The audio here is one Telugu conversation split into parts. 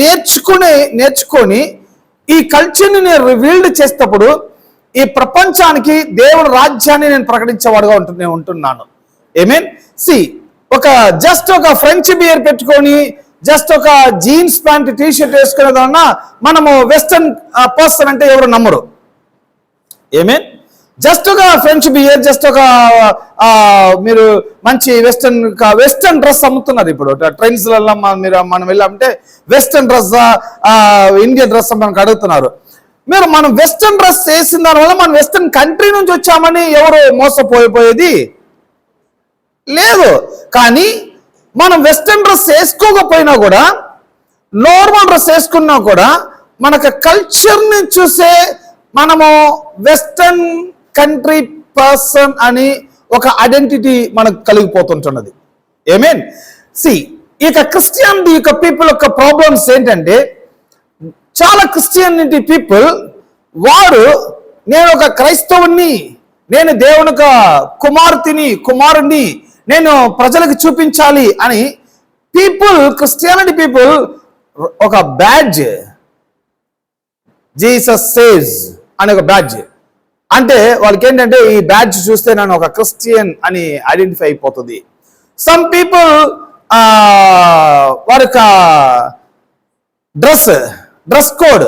నేర్చుకొని ఈ కల్చర్ని నేను రివీల్డ్ చేసేటప్పుడు ఈ ప్రపంచానికి దేవుని రాజ్యాన్ని నేను ప్రకటించేవాడుగా ఉంటున్నాను. మీన్ జస్ట్ ఒక ఫ్రెంచ్ బియర్ పెట్టుకొని జస్ట్ ఒక జీన్స్ ప్యాంట్ టీషర్ట్ వేసుకునే దాన్నా మనము వెస్టర్న్ పర్సన్ అంటే ఎవరు నమ్మరు. మీన్ జస్ట్ ఒక ఫ్రెంచ్ బియర్, జస్ట్ ఒక మీరు మంచి వెస్టర్న్ డ్రెస్ అమ్ముతున్నారు ఇప్పుడు ట్రెండ్స్లలో. మనం వెళ్ళామంటే వెస్టర్న్ డ్రెస్, ఇండియన్ డ్రెస్ మనకు అడుగుతున్నారు. మనం వెస్టర్న్ డ్రెస్ వేసిన దానివల్ల మనం వెస్టర్న్ కంట్రీ నుంచి వచ్చామని ఎవరు మోసపోయేది లేదు. కానీ మనం వెస్టర్న్ డ్రెస్ వేసుకోకపోయినా కూడా, నార్మల్ డ్రెస్ వేసుకున్నా కూడా మనకు కల్చర్ని చూసే మనము వెస్టర్న్ కంట్రీ పర్సన్ అని ఒక ఐడెంటిటీ మనకు కలిగిపోతుంటున్నది. మీన్ ఇక క్రిస్టియానిటీ యొక్క పీపుల్ యొక్క ప్రాబ్లమ్స్ ఏంటంటే, చాలా క్రిస్టియానిటీ పీపుల్ వారు నేను ఒక క్రైస్తవుని, నేను దేవుని యొక్క కుమారుణ్ణి నేను ప్రజలకు చూపించాలి అని క్రిస్టియానిటీ పీపుల్ ఒక బ్యాడ్జ్, జీసస్ సేవ్స్ అనే ఒక బ్యాడ్జ్, అంటే వాళ్ళకి ఏంటంటే ఈ బ్యాడ్జ్ చూస్తే నన్ను ఒక క్రిస్టియన్ అని ఐడెంటిఫై అయిపోతుంది. సమ్ పీపుల్ వారి యొక్క డ్రెస్ కోడ్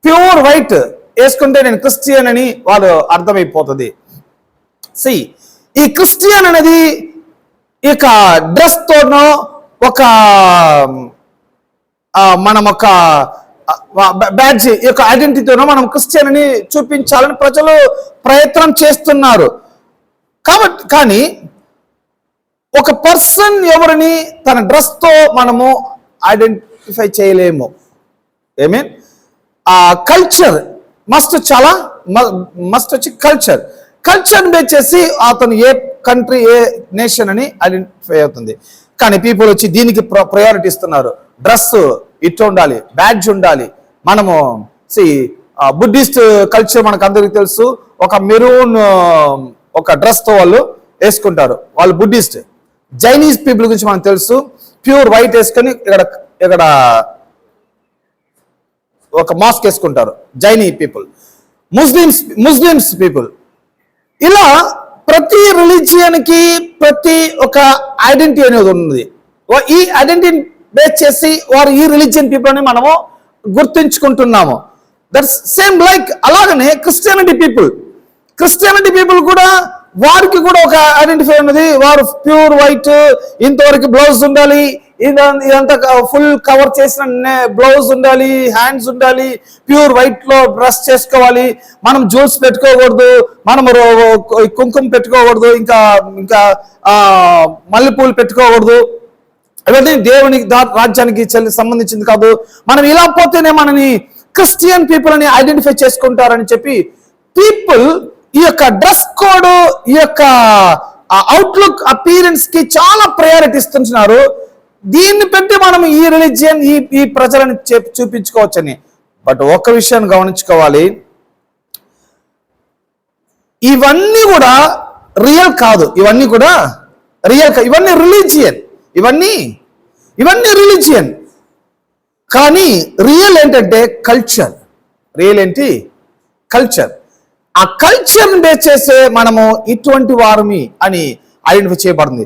ప్యూర్ వైట్ వేసుకుంటే నేను క్రిస్టియన్ అని వాళ్ళు అర్థమైపోతుంది. ఈ క్రిస్టియన్ అనేది ఇక డ్రెస్ తోనో ఒక మనం ఒక బ్యాడ్జ్ యొక్క ఐడెంటిటీతోనో మనం క్రిస్టియన్ అని చూపించాలని ప్రజలు ప్రయత్నం చేస్తున్నారు. కానీ ఒక పర్సన్ ఎవరిని తన డ్రెస్తో మనము ఐడెంటిఫై చేయలేము. మీన్ కల్చర్ మస్ట్ వచ్చి కల్చర్ బేస్ చేసి అతను ఏ కంట్రీ ఏ నేషన్ అని ఐడెంటిఫై అవుతుంది. కానీ పీపుల్ వచ్చి దీనికి ప్రయారిటీ ఇస్తున్నారు. డ్రెస్ ఇట్లా ఉండాలి, బ్యాడ్జ్ ఉండాలి. మనము బుద్ధిస్ట్ కల్చర్ మనకు అందరికీ తెలుసు. ఒక మెరూన్ ఒక డ్రెస్తో వాళ్ళు వేసుకుంటారు, వాళ్ళు బుద్ధిస్ట్. జైనీస్ పీపుల్ గురించి మనకు తెలుసు, ప్యూర్ వైట్ వేసుకొని ఇక్కడ ఒక మాస్క్ వేసుకుంటారు జైనీ పీపుల్. Muslims people. ఇలా ప్రతి రిలీజియన్కి ప్రతి ఒక ఐడెంటిటీ అనేది ఉంది. ఈ ఐడెంటిటీ బేస్ చేసి వారు ఈ రిలీజియన్ పీపుల్ అని మనము గుర్తించుకుంటున్నాము. దట్స్ సేమ్ లైక్ అలాగనే క్రిస్టియానిటీ పీపుల్ కూడా వారికి కూడా ఒక ఐడెంటిఫై ఉన్నది. వారు ప్యూర్ వైట్, ఇంతవరకు బ్లౌజ్ ఉండాలి, ఇదంతా ఫుల్ కవర్ చేసిన బ్లౌజ్ ఉండాలి, హ్యాండ్స్ ఉండాలి, ప్యూర్ వైట్ లో డ్రెస్ చేసుకోవాలి. మనం జ్యూస్ పెట్టుకోకూడదు, మనం కుంకుమ పెట్టుకోకూడదు, ఇంకా మల్లెపూలు పెట్టుకోకూడదు. ఇవన్నీ దేవుని రాజ్యానికి సంబంధించింది కాదు. మనం ఇలా పోతేనే మనని క్రిస్టియన్ పీపుల్ అని ఐడెంటిఫై చేసుకుంటారని చెప్పి పీపుల్ ఈ యొక్క డ్రెస్ కోడ్, ఈ యొక్క అవుట్లుక్, అపీరెన్స్ కి చాలా ప్రయారిటీ ఇస్తున్నారు. దీన్ని పెట్టి మనం ఈ రిలీజియన్ ఈ ప్రజలను చూపించుకోవచ్చని. బట్ ఒక్క విషయాన్ని గమనించుకోవాలి, ఇవన్నీ కూడా రియల్ కాదు. ఇవన్నీ రిలీజియన్. కానీ రియల్ ఏంటంటే కల్చర్. ఆ కల్చర్ని బేస్ చేసే మనము ఇటువంటి వారిని అని ఐడెంటిఫై చేయబడింది.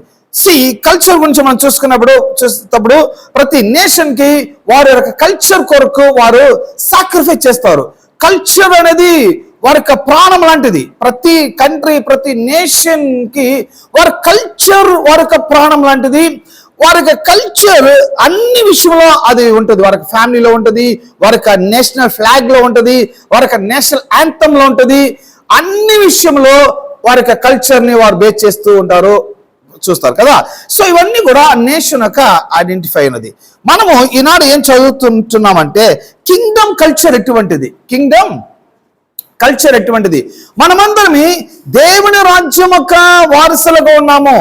కల్చర్ గురించి మనం చూసేటప్పుడు ప్రతి నేషన్ కి వారి యొక్క కల్చర్ కొరకు వారు సాక్రిఫైస్ చేస్తారు. కల్చర్ అనేది వారి యొక్క ప్రాణం లాంటిది. ప్రతి కంట్రీ, ప్రతి నేషన్ కి వారి కల్చర్ వారి యొక్క ప్రాణం లాంటిది. వారి యొక్క కల్చర్ అన్ని విషయంలో అది ఉంటుంది. వారి ఫ్యామిలీలో ఉంటుంది, వారి యొక్క నేషనల్ ఫ్లాగ్ లో ఉంటుంది, వారి యొక్క నేషనల్ యాంథమ్ లో ఉంటుంది. అన్ని విషయంలో వారి యొక్క కల్చర్ ని వారు బేస్ చేస్తూ ఉంటారు, చూస్తారు కదా. సో ఇవన్నీ కూడా నేషన్ యొక్క ఐడెంటిఫై అయినది. మనము ఈనాడు ఏం చదువుతుంటున్నామంటే కింగ్డమ్ కల్చర్ ఎటువంటిది. మనమందరమే దేవుని రాజ్యం యొక్క వారసులుగా ఉన్నాము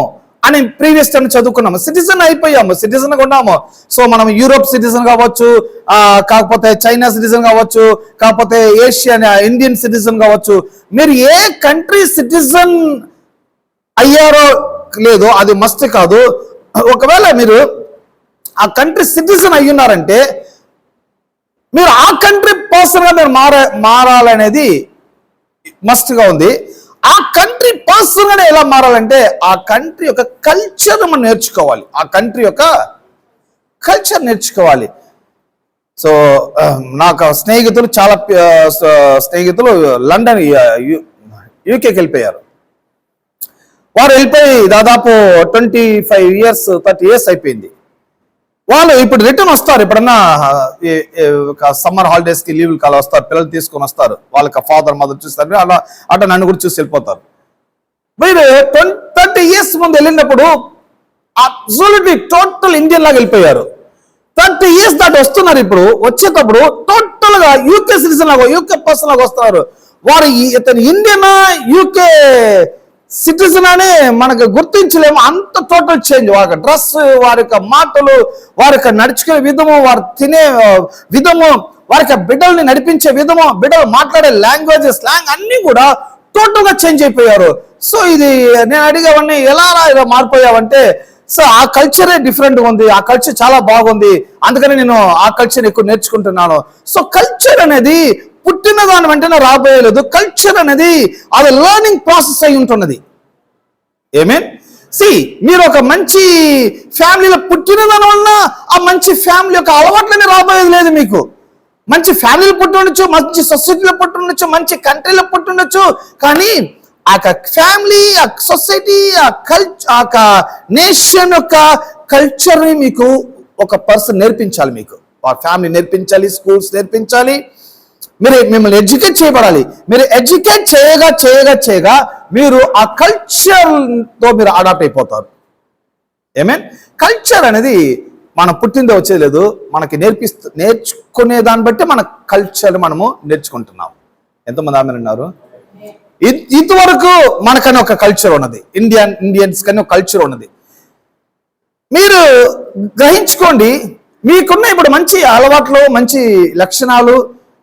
అని ప్రీవియస్ టైం చదువుకున్నాము. సిటిజన్ అయిపోయాము, సిటిజన్ గా ఉన్నాము. సో మనం యూరోప్ సిటిజన్ కావచ్చు, కాకపోతే చైనా సిటిజన్ కావచ్చు, కాకపోతే ఏషియా ఇండియన్ సిటిజన్ కావచ్చు. మీరు ఏ కంట్రీ సిటిజన్ అయ్యారో లేదో అది మస్ట్ కాదు. ఒకవేళ మీరు ఆ కంట్రీ సిటిజన్ అయ్యున్నారంటే మీరు ఆ కంట్రీ పర్సన్గా మీరు మారాలనేది మస్ట్గా ఉంది. ఆ కంట్రీ పర్సన్గానే ఎలా మారాలంటే ఆ కంట్రీ యొక్క కల్చర్ మనం నేర్చుకోవాలి. ఆ కంట్రీ యొక్క కల్చర్ నేర్చుకోవాలి. సో నాకు స్నేహితులు చాలా స్నేహితులు లండన్ యూకేకి వెళ్ళిపోయారు. వారు వెళ్ళిపోయి దాదాపు 25 years 30 years అయిపోయింది. వాళ్ళు ఇప్పుడు రిటర్న్ వస్తారు. ఎప్పుడన్నా సమ్మర్ హాలిడేస్కి లీవ్లు కాల వస్తారు, పిల్లలు తీసుకొని వస్తారు. వాళ్ళకి ఫాదర్ మదర్ చూస్తారు, అట్లా నన్ను కూడా చూసి వెళ్ళిపోతారు. మీరు 30 years ముందు వెళ్ళినప్పుడు అబ్సల్యూట్లీ టోటల్ ఇండియన్ లాగా వెళ్ళిపోయారు. 30 years దాటి వస్తున్నారు. ఇప్పుడు వచ్చేటప్పుడు టోటల్ గా యూకే సిటిజన్ లాగా, యూకే పర్సన్ లాగా వస్తున్నారు. వారు ఇతను ఇండియనా యూకే సిటిజన్ అని మనకు గుర్తించలేము, అంత టోటల్ చేంజ్. వారి డ్రెస్, వారి యొక్క మాటలు, వారి యొక్క నడుచుకునే విధము, వారు తినే విధము, వారి యొక్క బిడ్డల్ని నడిపించే విధము, బిడ్డలు మాట్లాడే లాంగ్వేజ్, స్లాంగ్ అన్ని కూడా టోటల్ గా చేంజ్ అయిపోయారు. సో ఇది నేను అడిగేవన్నీ ఎలా మారిపోయావంటే, సో ఆ కల్చరే డిఫరెంట్ ఉంది, ఆ కల్చర్ చాలా బాగుంది, అందుకని నేను ఆ కల్చర్ ఎక్కువ నేర్చుకుంటున్నాను. సో కల్చర్ అనేది పుట్టిన దాని వెంటనే రాబోయేలేదు. కల్చర్ అనేది అది లెర్నింగ్ ప్రాసెస్ అయి ఉంటున్నది. ఆమేన్. మీరు ఒక మంచి ఫ్యామిలీలో పుట్టిన దాని వలన ఆ మంచి ఫ్యామిలీ యొక్క అలవాట్లనే రాబోయేది లేదు. మీకు మంచి ఫ్యామిలీలో పుట్టి ఉండొచ్చు, మంచి సొసైటీలో పుట్టి ఉండొచ్చు, మంచి కంట్రీలో పుట్టి ఉండొచ్చు, కానీ ఆ ఫ్యామిలీ, ఆ సొసైటీ, ఆ నేషన్ యొక్క కల్చర్ని మీకు ఒక పర్సన్ నేర్పించాలి. మీకు ఆ ఫ్యామిలీ నేర్పించాలి, స్కూల్స్ నేర్పించాలి, మిమ్మల్ని ఎడ్యుకేట్ చేయబడాలి. మీరు ఎడ్యుకేట్ చేయగా మీరు ఆ కల్చర్తో మీరు అడాప్ట్ అయిపోతారు. కల్చర్ అనేది మనం పుట్టిందో వచ్చేది లేదు, మనకి నేర్చుకునే దాన్ని బట్టి మన కల్చర్ మనము నేర్చుకుంటున్నాం. ఎంతమంది ఆమె అన్నారు? ఇంతవరకు మనకని ఒక కల్చర్ ఉన్నది, ఇండియన్స్ కని ఒక కల్చర్ ఉన్నది. మీరు గ్రహించుకోండి, మీకున్న ఇప్పుడు మంచి అలవాట్లు, మంచి లక్షణాలు,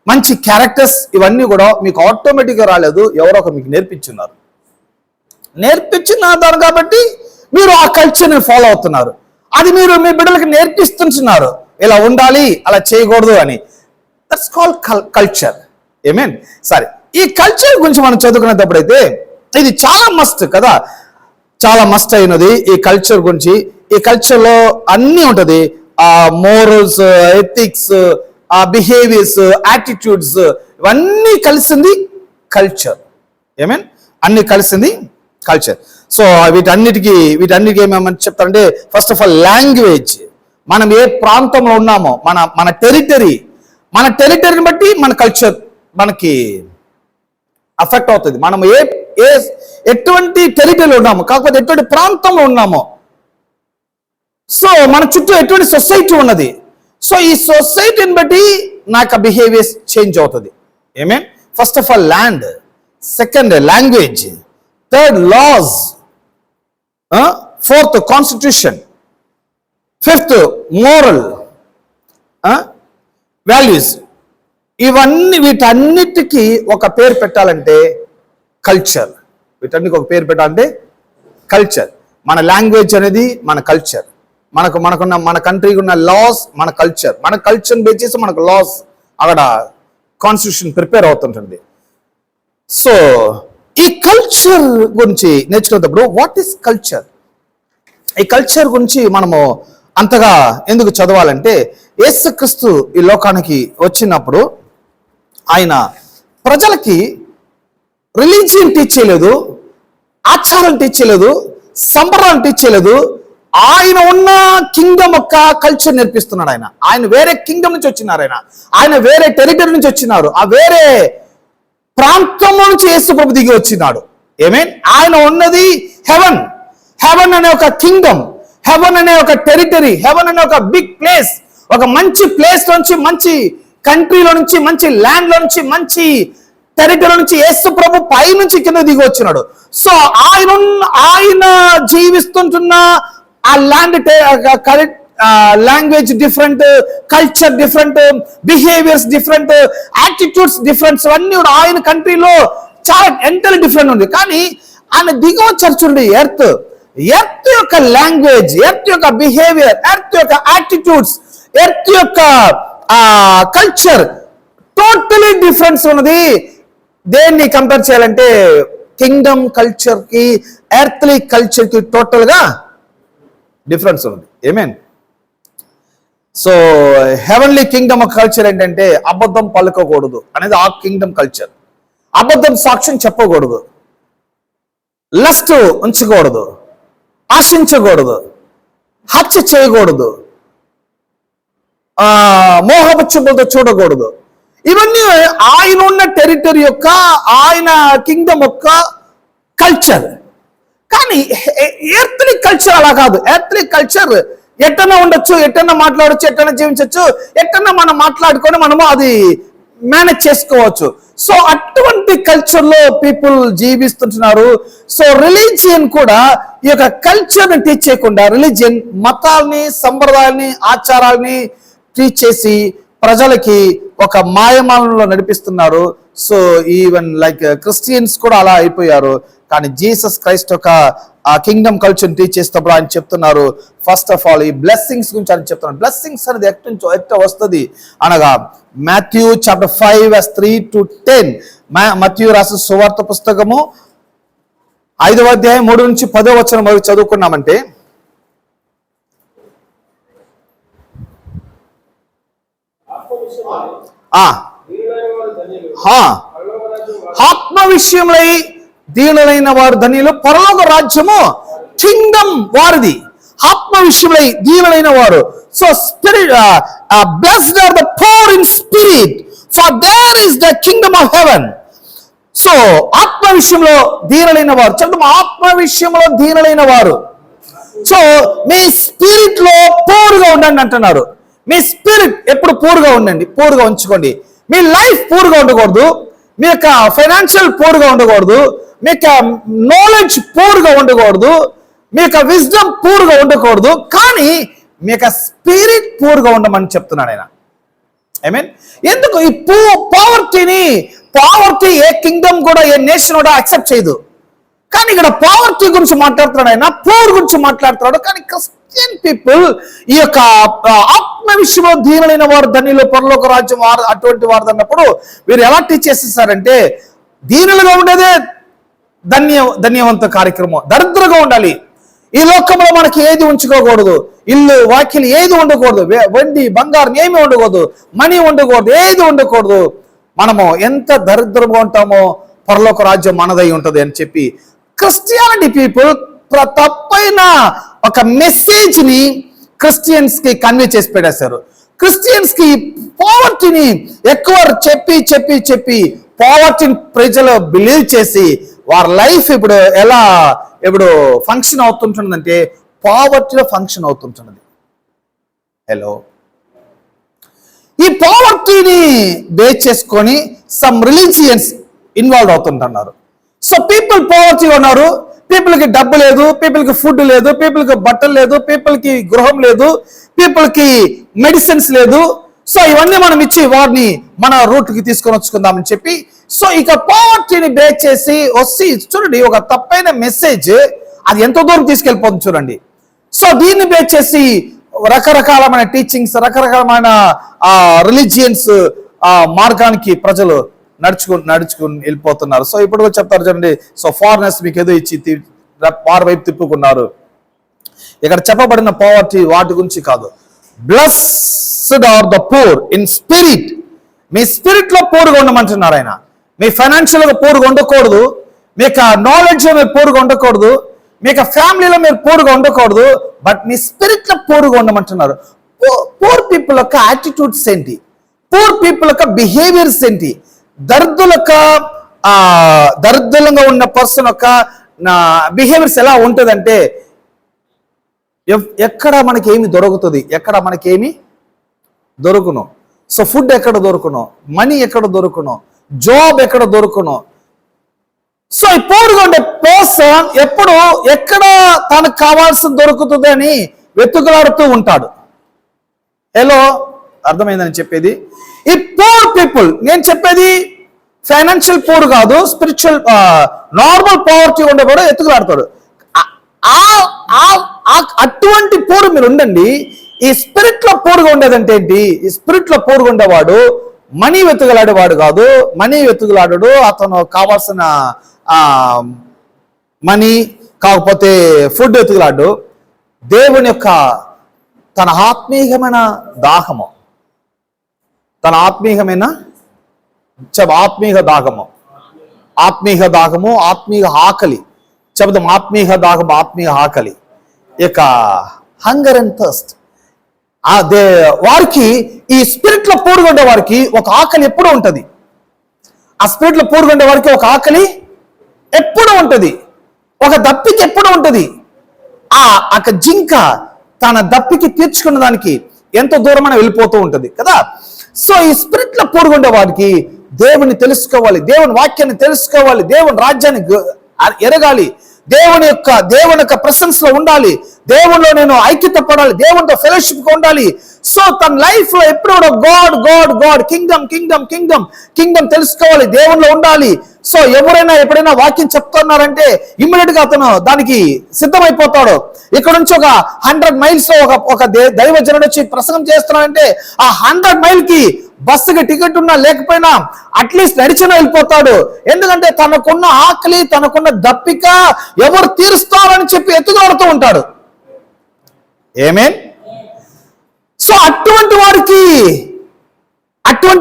మంచి క్యారెక్టర్స్, ఇవన్నీ కూడా మీకు ఆటోమేటిక్గా రాలేదు, ఎవరో ఒక మీకు నేర్పించున్నారు. నేర్పించున్నారు కాబట్టి మీరు ఆ కల్చర్ని ఫాలో అవుతున్నారు. అది మీరు మీ బిడ్డలకి నేర్పిస్తున్నారు, ఇలా ఉండాలి, అలా చేయకూడదు అని. That's called culture. ఆమేన్. సరే, ఈ కల్చర్ గురించి మనం చదువుకునేటప్పుడు అయితే ఇది చాలా మస్ట్ కదా, చాలా మస్ట్ అయినది ఈ కల్చర్ గురించి. ఈ కల్చర్లో అన్నీ ఉంటుంది, ఆ మోరల్స్, ఎథిక్స్, ఆ బిహేవియర్స్, యాటిట్యూడ్స్, ఇవన్నీ కలిసింది కల్చర్. ఆమేన్. అన్ని కలిసింది కల్చర్. సో వీటన్నిటికీ ఏమేమని చెప్తారంటే, ఫస్ట్ ఆఫ్ ఆల్ లాంగ్వేజ్. మనం ఏ ప్రాంతంలో ఉన్నామో మన టెరిటరీని బట్టి మన కల్చర్ మనకి అఫెక్ట్ అవుతుంది. మనం ఎటువంటి టెరిటరీలో ఉన్నామో, కాకపోతే ఎటువంటి ప్రాంతంలో ఉన్నామో, సో మన చుట్టూ ఎటువంటి సొసైటీ ఉన్నది, సో ఈ సొసైటీని బట్టి నాకు బిహేవియర్స్ చేంజ్ అవుతుంది. Amen. First of all land, second language, third laws, fourth constitution, fifth moral values. వీటన్నిటికీ ఒక పేరు పెట్టాలంటే కల్చర్. వీటన్నిటికి ఒక పేరు పెట్టాలంటే కల్చర్. మన లాంగ్వేజ్ అనేది మన కల్చర్, మనకున్న మన కంట్రీకి ఉన్న లాస్ మన కల్చర్, మన కల్చర్ని బేస్ చేసి మనకు లాస్ అక్కడ కాన్స్టిట్యూషన్ ప్రిపేర్ అవుతుంటుంది. సో ఈ కల్చర్ గురించి నేర్చుకునేటప్పుడు వాట్ ఈస్ కల్చర్, ఈ కల్చర్ గురించి మనము అంతగా ఎందుకు చదవాలంటే, యేసుక్రీస్తు ఈ లోకానికి వచ్చినప్పుడు ఆయన ప్రజలకి రిలీజియన్ టీచ్ చేయలేదు, ఆచారం టీచ్ చేయలేదు, సంబరాలు టీచ్ చేయలేదు. ఆయన ఉన్న కింగ్డమ్ యొక్క కల్చర్ నేర్పిస్తున్నాడు. ఆయన వేరే కింగ్డమ్ నుంచి వచ్చినారు, ఆయన వేరే టెరిటరీ నుంచి వచ్చినారు, ఆ వేరే ప్రాంతంలో నుంచి యేసు ప్రభు దిగి వచ్చినాడు. ఆమేన్. ఆయన ఉన్నది హెవెన్ అనే ఒక కింగ్డమ్, హెవెన్ అనే ఒక టెరిటరీ, హెవెన్ అనే ఒక బిగ్ ప్లేస్, ఒక మంచి ప్లేస్ నుంచి, మంచి కంట్రీలో నుంచి, మంచి ల్యాండ్ లో నుంచి, మంచి టెరిటరీ నుంచి యేసు ప్రభు పై నుంచి కింద దిగి వచ్చినాడు. సో ఆయన జీవిస్తుంటున్న ఆ language different, culture different, behaviours different, attitudes differents, అన్నీ కూడా ఆయన కంట్రీలో చాలా ఎంటైర్లీ డిఫరెంట్ ఉంది. కానీ ఆయన దిగి వచ్చారు చూడండి, ఎర్త్ యొక్క లాంగ్వేజ్, ఎర్త్ యొక్క బిహేవియర్, ఎర్త్ యొక్క యాటిట్యూడ్స్, ఎర్త్ యొక్క కల్చర్ టోటలీ డిఫరెన్స్ ఉన్నది. దేన్ని కంపేర్ చేయాలంటే కింగ్డమ్ కల్చర్ కి ఎర్త్లీ కల్చర్ కి టోటల్ గా డిఫరెన్స్ ఉంది. Amen? So heavenly Kingdom culture ఏంటంటే అబద్ధం పలుకకూడదు అనేది ఆ కింగ్డమ్ కల్చర్. అబద్ధం సాక్ష్యం చెప్పకూడదు, లస్ట్ ఉంచకూడదు, ఆశించకూడదు, హత్య చేయకూడదు, మోహపు చూపులతో చూడకూడదు. ఇవన్నీ ఆయన ఉన్న టెరిటరీ యొక్క, ఆయన కింగ్డమ్ యొక్క కల్చర్. కానీ ఎర్త్లీ కల్చర్ అలా కాదు. ఎర్త్లీ కల్చర్ ఎట్టన్నా ఉండొచ్చు, ఎట్టన్నా మాట్లాడచ్చు, ఎట్టన్నా జీవించవచ్చు, ఎట్టన్నా మనం మాట్లాడుకొని మనము అది మేనేజ్ చేసుకోవచ్చు. సో అటువంటి కల్చర్ లో పీపుల్ జీవిస్తుంటున్నారు. సో రిలీజియన్ కూడా ఈ యొక్క కల్చర్ని టీచ్ చేయకుండా, రిలీజియన్ మతాల్ని, సంప్రదాయాల్ని, ఆచారాల్ని టీచ్ చేసి ప్రజలకి ఒక మాయమాలంలో నడిపిస్తున్నారు. సో ఈవెన్ లైక్ క్రిస్టియన్స్ కూడా అలా అయిపోయారు. కానీ జీసస్ క్రైస్ట్ యొక్క ఆ కింగ్డమ్ కల్చర్ టీచ్ చేసేటప్పుడు ఆయన చెప్తున్నారు, ఫస్ట్ ఆఫ్ ఆల్ ఈ బ్లెస్సింగ్స్ గురించి ఆయన చెప్తున్నారు. బ్లెస్సింగ్స్ అనేది ఎట్ట వస్తుంది అనగా మాథ్యూ చాప్టర్ 5:3-10. మత్తయి రాసిన సువార్త పుస్తకము 5వ అధ్యాయం 3 నుంచి 10వ వచనం వరకు చదువుకున్నామంటే, ఆత్మ విషయంలో దీనులైన వారు ధన్యులు, పరలోక రాజ్యము కింగ్డమ్ వారిది. ఆత్మ విషయంలో దీనులైన వారు. So spirit blessed are the poor in spirit, for theirs the kingdom of heaven. So ఆత్మ విషయంలో దీనులైన వారు, చదువు ఆత్మ విషయంలో దీనులైన వారు. సో మీ స్పిరిట్ లో పూర్గా ఉండండి అంటున్నారు. మీ స్పిరిట్ ఎప్పుడు పూర్గా ఉండండి, పూర్గా ఉంచుకోండి. మీ లైఫ్ పూర్గా ఉండకూడదు, మీ యొక్క ఫైనాన్షియల్ పూర్గా ఉండకూడదు, మీ యొక్క నాలెడ్జ్ పూర్గా ఉండకూడదు, మీ యొక్క విజ్డమ్ పూర్గా ఉండకూడదు, కానీ మీ యొక్క స్పిరిట్ పూర్గా ఉండమని చెప్తున్నాడు ఆయన. ఐ మీన్ ఎందుకు ఈ పావర్టీ ఏ కింగ్డమ్ కూడా, ఏ నేషన్ కూడా యాక్సెప్ట్ చేయదు. కానీ ఇక్కడ పావర్టీ గురించి మాట్లాడుతున్నాడు ఆయన, పూర్ గురించి మాట్లాడుతున్నాడు. కానీ క్రిస్టియన్ పీపుల్ ఈ యొక్క ఆత్మ విషయంలో దీనులైన వారు ధన్యులు, పరలోక రాజ్యం వారు అటువంటి వారు అన్నప్పుడు వీరు ఎలా టీచ్ చేసేసారంటే, దీనులుగా ఉండేదే ధన్యవంత కార్యక్రమం. దరిద్రంగా ఉండాలి. ఈ లోకంలో మనకి ఏది ఉంచుకోకూడదు, ఇల్లు వాకిలు ఏది ఉండకూడదు, వెండి బంగారం ఏమి ఉండకూడదు, మనీ ఉండకూడదు, ఏది ఉండకూడదు. మనము ఎంత దరిద్రంగా ఉంటామో పరలోక రాజ్యం మనదై ఉంటది అని చెప్పి క్రిస్టియానిటీ పీపుల్ తప్పైన ఒక మెసేజ్ ని క్రిస్టియన్స్ కి కన్వే చేసి పెట్టేశారు. క్రిస్టియన్స్ కి పావర్టీని ఎక్కువ చెప్పి పావర్టీని ప్రజలు బిలీవ్ చేసి వారి లైఫ్ ఇప్పుడు ఫంక్షన్ అవుతుంటుందంటే పావర్టీలో ఫంక్షన్ అవుతుంటున్నది. హలో, ఈ పావర్టీని బేస్ చేసుకొని సమ్ రిలీజియన్స్ ఇన్వాల్వ్ అవుతుంటున్నారు. సో పీపుల్ పావర్టీగా ఉన్నారు. పీపుల్కి డబ్బు లేదు, పీపుల్కి ఫుడ్ లేదు, పీపుల్కి బట్టలు లేదు, పీపుల్కి గృహం లేదు, పీపుల్కి మెడిసిన్స్ లేదు. సో ఇవన్నీ మనం ఇచ్చి వారిని మన రూట్కి తీసుకొని వచ్చుకుందామని చెప్పి, సో ఇక పావర్టీని బేస్ చేసి వచ్చి చూడండి, ఒక తప్పైన మెసేజ్ అది ఎంతో దూరం తీసుకెళ్ళిపోతుంది చూడండి. సో దీన్ని బేస్ చేసి రకరకాలమైన టీచింగ్స్, రకరకాలమైన రిలీజియన్స్ మార్గానికి ప్రజలు నడుచుకుని వెళ్ళిపోతున్నారు. సో ఇప్పుడు చెప్తారు చూడండి, సో ఫారినర్స్ మీకు ఏదో ఇచ్చి వారి వైపు తిప్పుకున్నారు. ఇక్కడ చెప్పబడిన పావర్టీ వాటి గురించి కాదు. Blessed are the poor in spirit. మీ స్పిరిట్ లో పూర్గా ఉండమంటున్నారు ఆయన. మీ ఫైనాన్షియల్ గా పూర్గా ఉండకూడదు, మీకు నాలెడ్జ్ లో మీరు పూర్గా ఉండకూడదు, మీకు ఫ్యామిలీలో మీరు పూర్గా ఉండకూడదు, బట్ మీ స్పిరిట్ లో పూర్గా ఉండమంటున్నారు. పూర్ పీపుల్ యొక్క యాటిట్యూడ్స్ ఏంటి, పూర్ పీపుల్ యొక్క బిహేవియర్స్ ఏంటి, దరిద్రంగా ఉన్న పర్సన్ యొక్క బిహేవియర్స్ ఎలా ఉంటుందంటే, ఎక్కడ మనకి ఏమి దొరుకుతుంది, ఎక్కడ మనకేమి దొరుకును, సో ఫుడ్ ఎక్కడ దొరుకును, మనీ ఎక్కడ దొరుకును, జాబ్ ఎక్కడ దొరుకును. సో ఈ పూర్గా ఉండే పర్సన్ ఎప్పుడు ఎక్కడ తనకు కావాల్సిన దొరుకుతుంది అని వెతుకులాడుతూ ఉంటాడు. హలో, అర్థమైందని చెప్పేది. ఈ పూర్ పీపుల్, నేను చెప్పేది ఫైనాన్షియల్ పూర్ కాదు, స్పిరిచువల్ నార్మల్ పావర్టీ ఉండే కూడా ఎత్తుకులాడతాడు. అటువంటి పోరు మీరు ఉండండి. ఈ స్పిరిట్ లో పోరుగా ఉండేదంటే ఏంటి? ఈ స్పిరిట్ లో పోరుగా ఉండేవాడు మనీ వెతుకులాడేవాడు కాదు. మనీ వెతుకులాడడు. అతను కావాల్సిన మనీ కాకపోతే ఫుడ్ వెతుకులాడు. దేవుని యొక్క తన ఆత్మీయమైన దాహము, తన ఆత్మీయ దాహము, ఆత్మీయ ఆకలి, చెబుదాం ఆత్మీయ దాహము, ఆత్మీయ ఆకలి, ఇక హంగర్ అండ్ థర్స్ట్. వారికి ఈ స్పిరిట్ లో పూడుకుండే వారికి ఒక ఆకలి ఎప్పుడూ ఉంటది. ఆ స్పిరిట్ లో పూడుకుండే వారికి ఒక ఆకలి ఎప్పుడూ ఉంటది, ఒక దప్పికి ఎప్పుడూ ఉంటది. ఆ జింక తన దప్పికి తీర్చుకున్న దానికి ఎంతో దూరమైన వెళ్ళిపోతూ ఉంటది కదా. సో ఈ స్పిరిట్ లో పూడుకుండే వారికి దేవుని తెలుసుకోవాలి, దేవుని వాక్యాన్ని తెలుసుకోవాలి, దేవుని రాజ్యాన్ని ఎరగాలి, దేవుని యొక్క ప్రెసెన్స్ లో ఉండాలి, దేవునిలో నేను ఐక్యత పడాలి, దేవునితో ఫెలోషిప్ ఉండాలి. సో తన లైఫ్ లో ఎప్పుడు కూడా God God God Kingdom Kingdom Kingdom Kingdom తెలుసుకోవాలి, దేవునిలో ఉండాలి. సో ఎవరైనా ఎప్పుడైనా వాక్యం చెప్తున్నారంటే ఇమ్మీడియట్ గా అతను దానికి సిద్ధమైపోతాడు. ఇక్కడ నుంచి ఒక 100 మైల్స్ ఒక దైవజనుడు వచ్చి ప్రసంగం చేస్తున్నాడంటే ఆ 100 మైల్ కి బస్సుకి టికెట్ ఉన్నా లేకపోయినా అట్లీస్ట్ నడిచిన వెళ్ళిపోతాడు. ఎందుకంటే తనకున్న ఆకలి, తనకున్న దప్పిక ఎవరు తీరుస్తారని చెప్పి ఎత్తుగాడుతూ ఉంటాడు. ఆమేన్. సో అటువంటి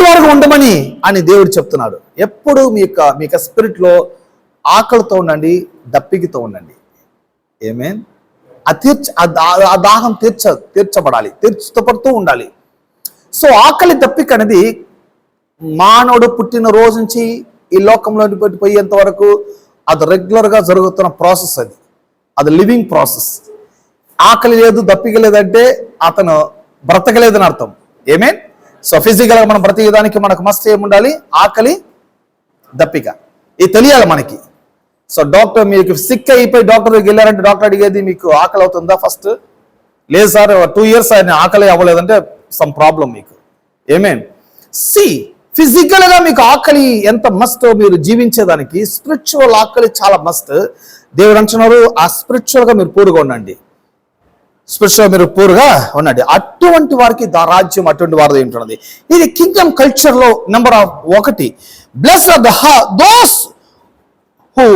వారికి ఉండమని అని దేవుడు చెప్తున్నాడు. ఎప్పుడు మీకు స్పిరిట్ లో ఆకలితో ఉండండి, దప్పికతో ఉండండి. ఆమేన్. ఆ దాహం తీర్చబడాలి, తీర్చబడుతూ ఉండాలి. సో ఆకలి దప్పిక అనేది మానవుడు పుట్టిన రోజు నుంచి ఈ లోకంలో పోయేంత వరకు అది రెగ్యులర్ గా జరుగుతున్న ప్రాసెస్. అది లివింగ్ ప్రాసెస్. ఆకలి లేదు, దప్పిక లేదంటే అతను బ్రతకలేదని అర్థం. ఆమేన్. సో ఫిజికల్ గా మనం బ్రతికేదానికి మనకు మస్ట్ ఏముండాలి? ఆకలి, దప్పిక. ఇది తెలియాలి మనకి. సో డాక్టర్ మీకు సిక్ అయిపోయి డాక్టర్ దగ్గరికి వెళ్ళారంటే డాక్టర్ అడిగేది మీకు ఆకలి అవుతుందా? ఫస్ట్ లేదు సార్ 2 years ఆయన ఆకలి అవ్వలేదంటే సమ్ ప్రాబ్లం మీకు. ఆమేన్. ఫిజికల్ గా మీకు ఆకలి ఎంత మస్ట్ మీరు జీవించేదానికి స్పిరిచువల్ ఆకలి చాలా మస్ట్. దేవుడు అంటున్నారు ఆ స్పిరిచువల్ గా మీరు పూరుగా ఉండండి, స్పిరిచువల్ మీరు పూరుగా ఉండండి. అటువంటి వారికి రాజ్యం అటువంటి వారిది ఏంటున్నది. ఇది కింగ్డమ్ కల్చర్ లో number 1. Blessed are those who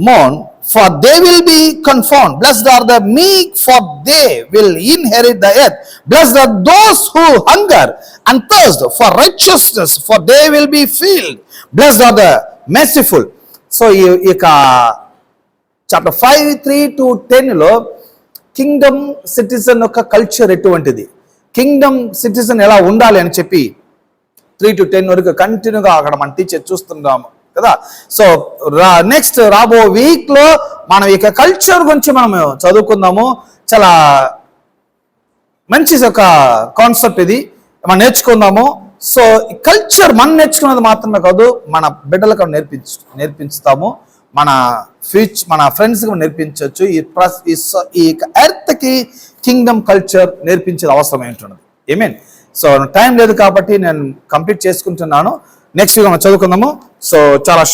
mourn, for they will be confounded. Blessed are the meek, for they will inherit the earth. Blessed are those who hunger and thirst for righteousness, for they will be filled. Blessed are the merciful. So chapter 5:3-10 లో కింగ్డమ్ సిటిజన్ యొక్క కల్చర్ ఎటువంటిది, కింగ్డమ్ సిటిజన్ ఎలా ఉండాలి అని చెప్పి 3-10 వరకు కంటిన్యూగా అక్కడ మనం టీచర్ చూస్తున్నాము కదా. సో నెక్స్ట్ రాబో వీక్ లో మనం ఇక కల్చర్ గురించి మనం చదువుకుందాము. చాలా మంచి ఒక కాన్సెప్ట్ ఇది, మనం నేర్చుకుందాము. సో కల్చర్ మనం నేర్చుకున్నది మాత్రమే కాదు, మన బిడ్డలకు నేర్పించుతాము, మన ఫ్రెండ్స్ కి నేర్పించవచ్చు. ఈ ఎర్త్ కి కింగ్డమ్ కల్చర్ నేర్పించేది అవసరం ఏంటున్నది. ఆమేన్. సో టైం లేదు కాబట్టి నేను కంప్లీట్ చేసుకుంటున్నాను. నెక్స్ట్ మనం చదువుకుందాము. సో చాలా